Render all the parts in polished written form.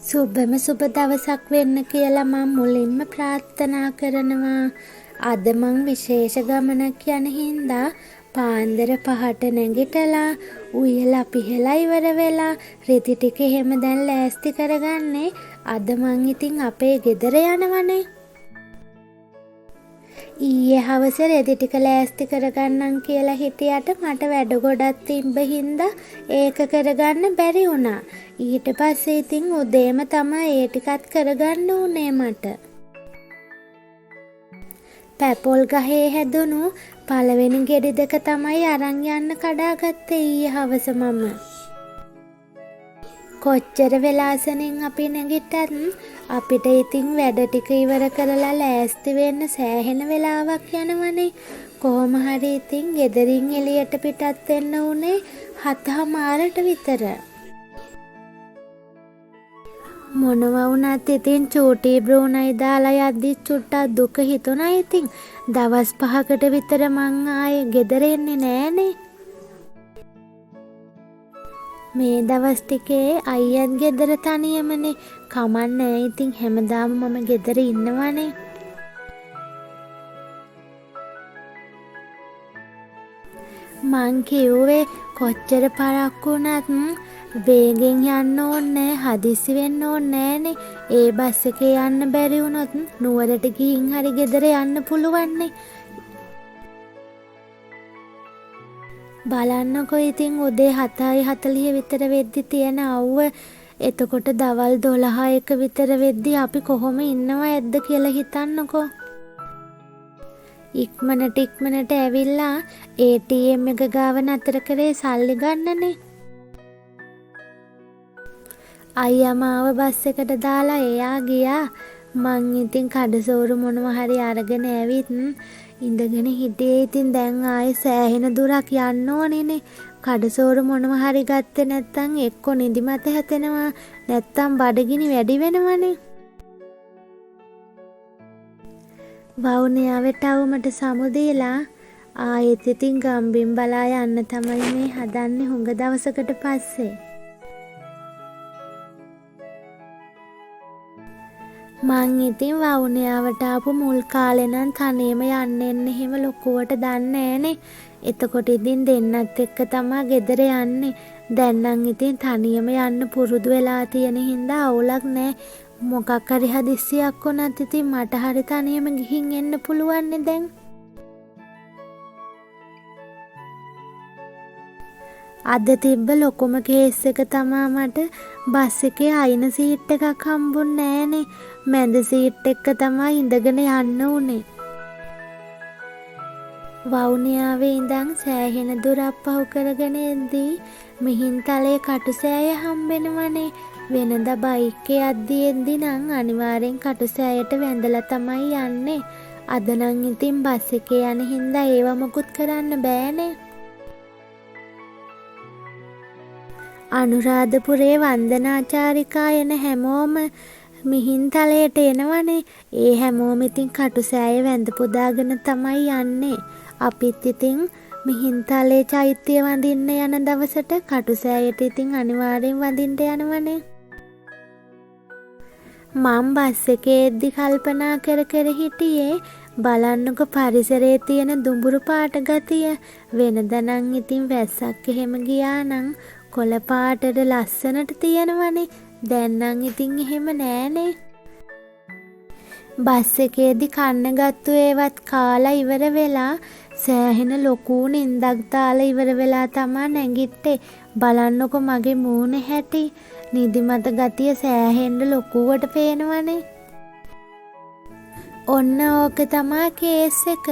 සුබම සුබ දවසක් වෙන්න කියලා මම මුලින්ම ප්‍රාර්ථනා කරනවා. අද මං විශේෂ ගමනක් යන හින්දා පාන්දර 5ට නැගිටලා උයලා පිහලා ඉවර වෙලා රෙදි ටික එහෙම දැන් ලෑස්ති කරගන්නේ. අද මං ඉතින් අපේ ගෙදර යනවනේ. ඊයේ හවස රෙදි ටික ලෑස්ති කරගන්නම් කියලා හිටියට මට වැඩ ගොඩක් තිබ්බ හින්දා ඒක කරගන්න බැරි වුණා. ඊට පස්සේ ඉතින් උදේම තමයි ඒ ටිකත් කරගන්න උනේ මට. පැපොල් ගහේ හැදුණු පළවෙනි ගෙඩි දෙක තමයි අරන් යන්න කඩාගත්තේ ඊයේ හවස මම. කොච්චර වෙලාසනින් අපි නැගිටත් අපිට ඉතින් වැඩ ටික ඉවර කරලා ලෑස්ති වෙන්න සෑහෙන වෙලාවක් යනවනේ. කොහොම හරි ඉතින් ගෙදරින් එළියට පිටත් වෙන්න උනේ 7:00ට විතර. මොනවා වුණත් ඉතින් චූටි බ්‍රෝනයි දාලා යද්දි චුට්ටක් දුක හිතුණා. ඉතින් දවස් 5කට විතර මං ආයේ ගෙදර එන්නේ නෑනේ. මේ දවස් ටිකේ අයියත් ගෙදර තනියමනේ. කමන්නේ ඉතින් හැමදාම මම ගෙදර ඉන්නවනේ. මං කිව්වේ කොච්චර පරක්කු වුණත් වේගෙන් යන්න ඕනේ, හදිස්සි වෙන්න ඕනේ නෑනේ. ඒ බස් එකේ යන්න බැරි වුණොත් නුවරට ගිහින් හරි ගෙදර යන්න පුළුවන්නේ. බලන්නකො ඉතින් උදේ 7:40 විතර වෙද්දි තියෙන අවුව. එතකොට දවල් 12:00 විතර වෙද්දි අපි කොහොම ඉන්නව ඇද්ද කියලා හිතන්නකො. ඉක්මනට ඇවිල්ලා ATM එක ගාව නතර කරේ සල්ලි ගන්නනේ. අයියා මාව බස් එකට දාලා එයා ගියා. මං ඉතින් කඩසෝරු මොනවා හරි අරගෙන ඇවිත් ඉඳගෙන හිටියේ. ඉතින් දැන් ආයේ සෑහෙන දුරක් යන්න ඕනේනේ. කඩසෝරු මොනවා හරි ගත්තේ නැත්තම් එක්ක නිදිමත හැතෙනවා, නැත්තම් බඩගිනි වැඩි වෙනවනේ. වවුනියාවට අවුමට සමුදීලා ආයෙත් ඉතින් ගම්බින් බලා යන්න තමයි මේ හදන්නේ හුඟ දවසකට පස්සේ. මං ඉතින් වවුනියාවට ආපු මුල් කාලේ නම් තනියම යන්න එහෙම ලොකුවට දන්නේ නෑනේ. එතකොට ඉතින් දෙන්නත් එක්ක තමයි ගෙදර යන්නේ. දැන් නම් ඉතින් තනියම යන්න පුරුදු වෙලා තියෙන හින්දා අවුලක් නෑ. මොකක් හරි හදිස්සියක් වුණත් ඉතින් මට හරි තනියම ගිහින් එන්න පුළුවන්නේ දැන්. අද තිබ්බ ලොකුම කේස් එක තමා මට බස් එකේ අයින සීට් එකක් හම්බුන්නේ නෑනේ. මැද සීට් එක තමයි ඉඳගෙන යන්න උනේ. වවුනියාවේ ඉඳන් සෑහෙන දුරක් පහු කරගෙන එද්දී මිහින්තලේ කටුසෑය හම්බෙනවනේ. වෙනදා බයික් එකේ යද්දී නම් අනිවාර්යෙන් කටුසෑයට වැඳලා තමයි යන්නේ. අද නම් ඉතින් බස් එකේ යන හින්දා ඒව මොකුත් කරන්න බෑනේ. අනුරාධපුරේ වන්දනාචාරිකා එන හැමෝම මිහින්තලයට එනවනේ. ඒ හැමෝම ඉතින් කටුසෑය වැඳ පුදාගෙන තමයි යන්නේ. අපිත් ඉතින් මිහින්තලේ චෛත්‍ය වඳින්න යන දවසට කටුසෑයට ඉතින් අනිවාර්යෙන් වඳින්න යනවනේ. මම බස් එකේ එද්දි කල්පනා කර හිටියේ බලන්නකො පරිසරයේ තියෙන දුඹුරු පාට ගතිය. වෙනදා නම් ඉතින් වැස්සක් එහෙම ගියා නම් කොළ පාටට ලස්සනට තියෙනවනේ. දැන් නම් ඉතින් එහෙම නෑනේ. බස් එකේදී කන්න ගත්තු ඒවත් කාලා ඉවර වෙලා සෑහෙන ලොකු නින්දක් දාලා ඉවර වෙලා තමා නැගිට්ටේ. බලන්නකො මගේ මූණේ හැටි. නිදිමත ගතිය සෑහෙන්න ලොකුවට පේනවනේ. ඔන්න ඕක තමා කේස් එක.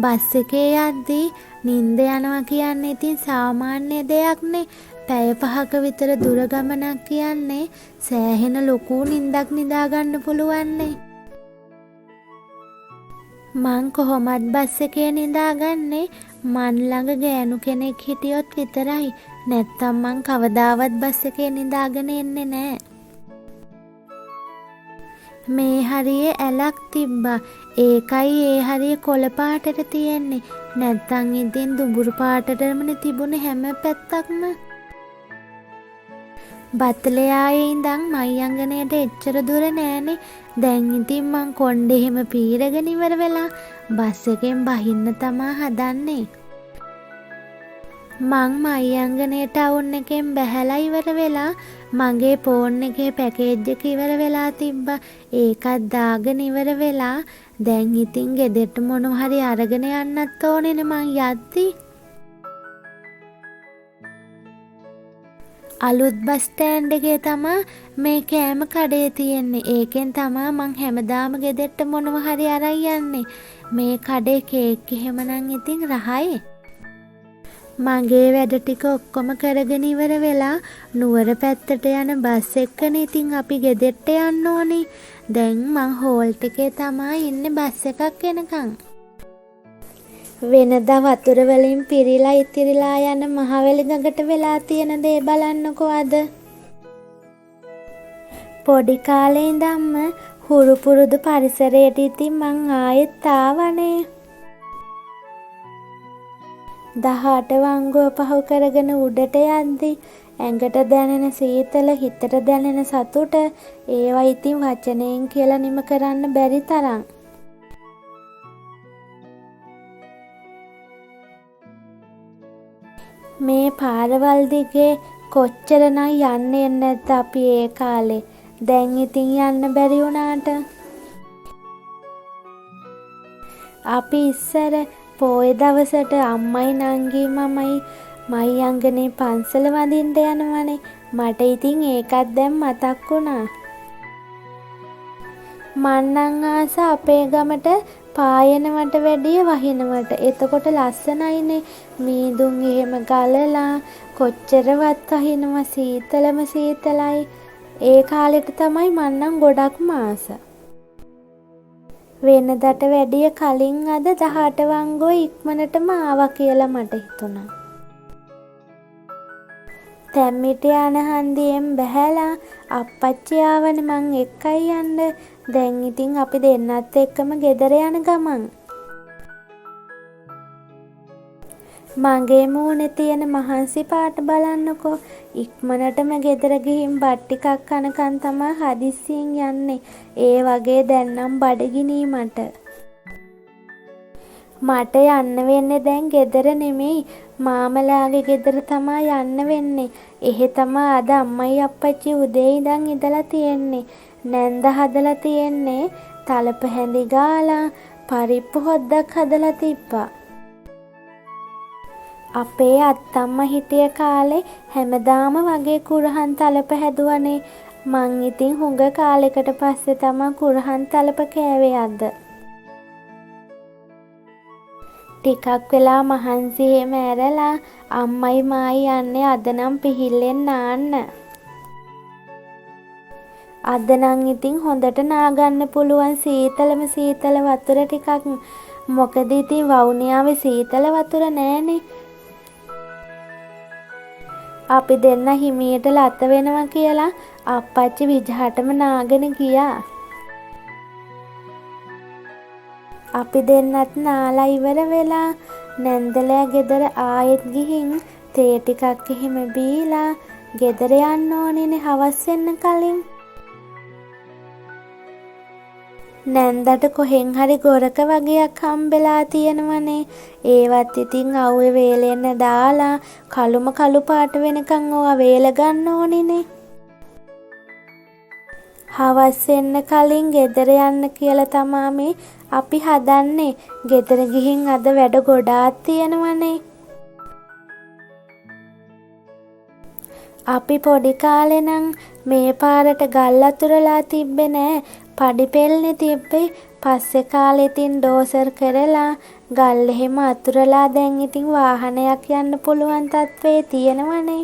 බස් එකේ යද්දී නින්ද යනවා කියන්නේ ඉතින් සාමාන්‍ය දෙයක්නේ. පැය 5ක විතර දුර ගමනක් කියන්නේ සෑහෙන ලොකු නින්දක් නිදාගන්න පුළුවන්නේ. මං කොහොමත් බස් එකේ නිදාගන්නේ මන් ළඟ ගෑනු කෙනෙක් හිටියොත් විතරයි. නැත්තම් මං කවදාවත් බස් එකේ නිදාගෙන එන්නේ නෑ. මේ හරියේ ඇලක් තිබ්බා. ඒකයි ඒ හරිය කොළ පාටට තියෙන්නේ. නැත්තම් ඉතින් දුඹුරු පාටටමනේ තිබුණේ හැම පැත්තක්ම. බත්තලයායේ ඉඳන් මයංගනයට එච්චර දුර නෑනේ. දැන් ඉතින් මං කොණ්ඩේ එහෙම පීරගෙන ඉවර වෙලා බස් එකෙන් බහින්න තමා හදන්නේ. මං මයංගනේ ටවුන් එකෙන් බැහැලා ඉවර වෙලා මගේ ෆෝන් එකේ පැකේජ් එක ඉවර වෙලා තිබ්බා. ඒකත් දාගෙන ඉවර වෙලා දැන් ඉතින් ගෙදරට මොනවා හරි අරගෙන යන්නත් ඕනේනේ මං යද්දි. අලුත් බස් ස්ටෑන්ඩ් එකේ තමා මේ කෑම කඩේ තියෙන්නේ. ඒකෙන් තමා මං හැමදාම ගෙදරට මොනවා හරි අරන් යන්නේ. මේ කඩේ කේක් එහෙමනම් ඉතින් රහයි. මගේ වැඩ ටික ඔක්කොම කරගෙන ඉවර වෙලා නුවර පැත්තට යන බස් එක්කනේ ඉතින් අපි ගෙදරට යන්න ඕනේ. දැන් මං හෝල්ට් එකේ තමා ඉන්නේ බස් එකක් එනකන්. වෙනදා වතුර වලින් පිරීලා ඉතිරිලා යන මහවැලි ගඟට වෙලා තියෙන දේ බලන්නකෝ අද. පොඩි කාලේ ඉඳන්ම හුරු පුරුදු පරිසරයට ඉතින් මං ආයෙත් ආවනේ. 18 වංගුව පහු කරගෙන උඩට යද්දි ඇඟට දැනෙන සීතල හිතට දැනෙන සතුට ඒවා ඉතින් වචනයෙන් කියලා නිම කරන්න බැරි තරම්. මේ පාරවල් දිගේ කොච්චරනම් යන්නේ නැද්ද අපි ඒ කාලේ. දැන් ඉතින් යන්න බැරි වුණාට. අපි ඉස්සර පොය දවසට අම්මයි නංගි මමයි මයංගනේ පන්සල වඳින්න යනවනේ. මට ඉතින් ඒකත් දැන් මතක් වුණා. මන්නම් ආස අපේ ගමට පායනවට වැඩිය වහිනවට. එතකොට ලස්සනයිනේ. මීදුන් එහෙම ගලලා කොච්චරවත් වහිනවා. සීතලම සීතලයි. ඒ කාලෙට තමයි මන්නම් ගොඩක්ම ආස. වෙනදට වැඩිය කලින් අද 18 වංගුව ඉක්මනටම ආවා කියලා මට හිතුණා. තැම්මිට යන හන්දියෙන් බැහැලා අප්පච්චි ආවනේ මං එක්කයි යන්න. දැන් ඉතින් අපි දෙන්නත් එක්කම ගෙදර යන ගමන් මගේ මූණේ තියෙන මහන්සි පාට බලන්නකෝ. ඉක්මනටම ගෙදර ගිහින් බත් ටිකක් කනකන් තමයි හදිස්සියෙන් යන්නේ. ඒ වගේ දැන් නම් බඩගිනි මට. මට යන්න වෙන්නේ දැන් ගෙදර නෙමෙයි මාමලාගේ ගෙදර තමයි යන්න වෙන්නේ. එහෙ තමයි අද අම්මයි අප්පච්චි උදේ ඉඳන් ඉඳලා තියෙන්නේ. නැන්ද හදලා තියෙන්නේ. තලප හැඳි ගාලා පරිප්පු හොද්දක් හදලා තිබ්බා. අපේ අත්තම්ම හිටිය කාලේ හැමදාම වගේ කුරහන් තලප හැදුවනේ. මං ඉතින් හුඟ කාලෙකට පස්සේ තමයි කුරහන් තලප කෑවේ අද. ටිකක් වෙලා මහන්සි එහෙම ඇරලා අම්මයි මායි යන්නේ අද නම් පිහිල්ලෙන් නාන්න. අද නම් ඉතින් හොඳට නාගන්න පුළුවන් සීතලම සීතල වතුර ටිකක්. මොකද ඉතින් වවුනියාවේ සීතල වතුර නෑනේ. අපි දෙන්න හිමියට ලත වෙනවා කියලා අප්පච්චි විජහටම නාගෙන ගියා. අපි දෙන්නත් නාලා ඉවර වෙලා නැන්දලෑ ගෙදර ආයෙත් ගිහින් තේ ටිකක් එහෙම බීලා ගෙදර යන්න ඕනේනේ හවස් වෙන්න කලින්. නැන්දට කොහෙන් හරි ගොරක වගේක් හම්බෙලා තියෙනවනේ. ඒවත් ඉතින් අවුවේ වේලෙන්න දාලා කළුම කළු පාට වෙනකන් ඕවා වේල ගන්න ඕනිනේ. හවස් වෙන්න කලින් ගෙදර යන්න කියලා තමා මේ අපි හදන්නේ. ගෙදර ගිහින් අද වැඩ ගොඩාක් තියෙනවනේ. අපි පොඩි කාලේ නම් මේ පාරට ගල් අතුරලා තිබ්බේ නෑ. පඩි පෙල්නේ තිබ්බේ. පස්සේ කාලේ ඉතින් ඩෝසර් කරලා ගල් එහෙම අතුරලා දැන් ඉතින් වාහනයක් යන්න පුළුවන් තත්ත්වේ තියෙනවනේ.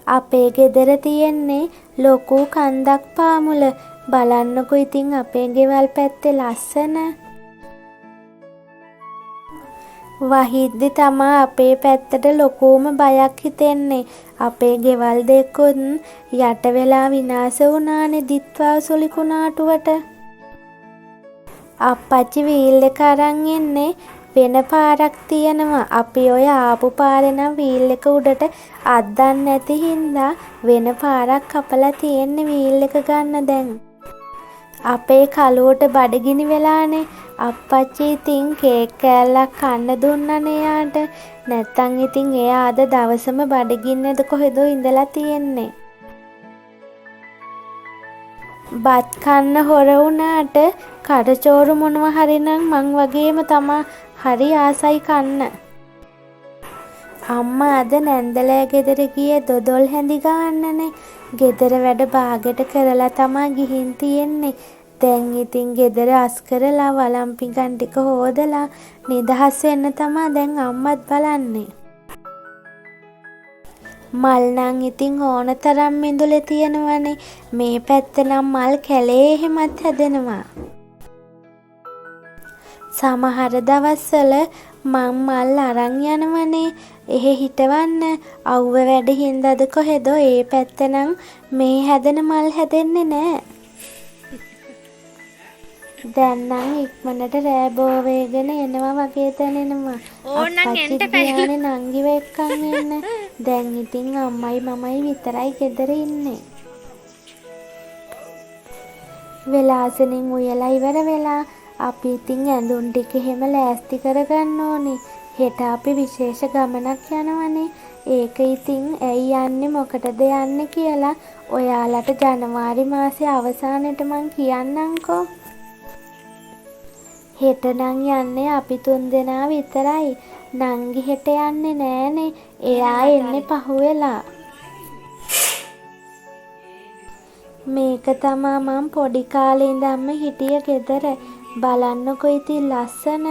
අපේ ගෙදර තියෙන්නේ ලොකු කන්දක් පාමුල. බලන්නකෝ ඉතින් අපේ ගෙවල් පැත්තේ ලස්සන. වහිද්දි තමා අපේ පැත්තට ලොකුම බයක් හිතෙන්නේ. අපේ ගෙවල් දෙකොත් යට වෙලා විනාශ වුණානේ දිත්වා සුලි කුණාටුවට. අප්පච්චි වීල් එක අරන් එන්නේ වෙන පාරක් තියෙනවා. අපි ඔය ආපු පාරේ නම් වීල් එක උඩට අද්දන්නේ නැති හින්දා වෙන පාරක් කපලා තියෙන්නේ වීල් එක ගන්න දැන්. අපේ කලුවට බඩගිනි වෙලානේ. අප්පච්චි ඉතින් කේක් කෑල්ලක් කන්න දුන්නනේ එයාට. නැත්තම් ඉතින් එයා අද දවසම බඩගින්නේද කොහෙදෝ ඉඳලා තියෙන්නේ. බත් කන්න හොර වුණාට කඩචෝරු මොනවා හරි නම් මං වගේම තමා හරි ආසයි කන්න. අම්මා අද නැන්දලෑ ගෙදර ගියේ දොදොල් හැඳි ගන්නනේ. ගෙදර වැඩ බාගෙට කරලා තමා ගිහින් තියෙන්නේ. දැන් ඉතින් ගෙදර අස් කරලා වලම් පිඟන් ටික හොදලා නිදහස් වෙන්න තමා දැන් අම්මත් බලන්නේ. මල් නම් ඉතින් ඕන තරම් මිඳුලේ තියෙනවනේ. මේ පැත්ත නම් මල් කැලේ එහෙමත් හැදෙනවා. සමහර දවස්වල මං මල් අරන් යනවනේ එහෙ හිටවන්න. අවුව වැඩ හින්දාද කොහෙදෝ ඒ පැත්ත නම් මේ හැදෙන මල් හැදෙන්නේ නෑ. දැන් නම් ඉක්මනට රෑ බෝ වේගෙන එනවා වගේ දැනෙනවා. අප්පච්චි ගියානේ නංගිව එක්කන් එන්න. දැන් ඉතින් අම්මයි මමයි විතරයි ගෙදර ඉන්නේ. වෙලාසනින් උයලා ඉවර වෙලා අපි ඉතින් ඇඳුම් ටික එහෙම ලෑස්ති කරගන්න ඕනේ. හෙට අපි විශේෂ ගමනක් යනවනේ. ඒක ඉතින් ඇයි යන්නේ මොකටද යන්නේ කියලා ඔයාලට ජනවාරි මාසේ අවසානෙට මං කියන්නම්කෝ. හෙට නම් යන්නේ අපි 3 දෙනා විතරයි. නංගි හෙට යන්නේ නෑනේ. එයා එන්නේ පහුවෙලා. මේක තමා මං පොඩි කාලේ ඉඳන්ම හිටිය ගෙදර. බලන්නකෝ ඉතින් ලස්සන.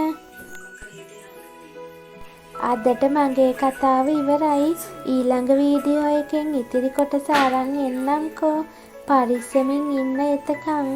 අදට මගේ කතාව ඉවරයි. ඊළඟ වීඩියෝ එකෙන් ඉතිරි කොටස අරන් එන්නම්කෝ. පරිස්සමින් ඉන්න එතකන්.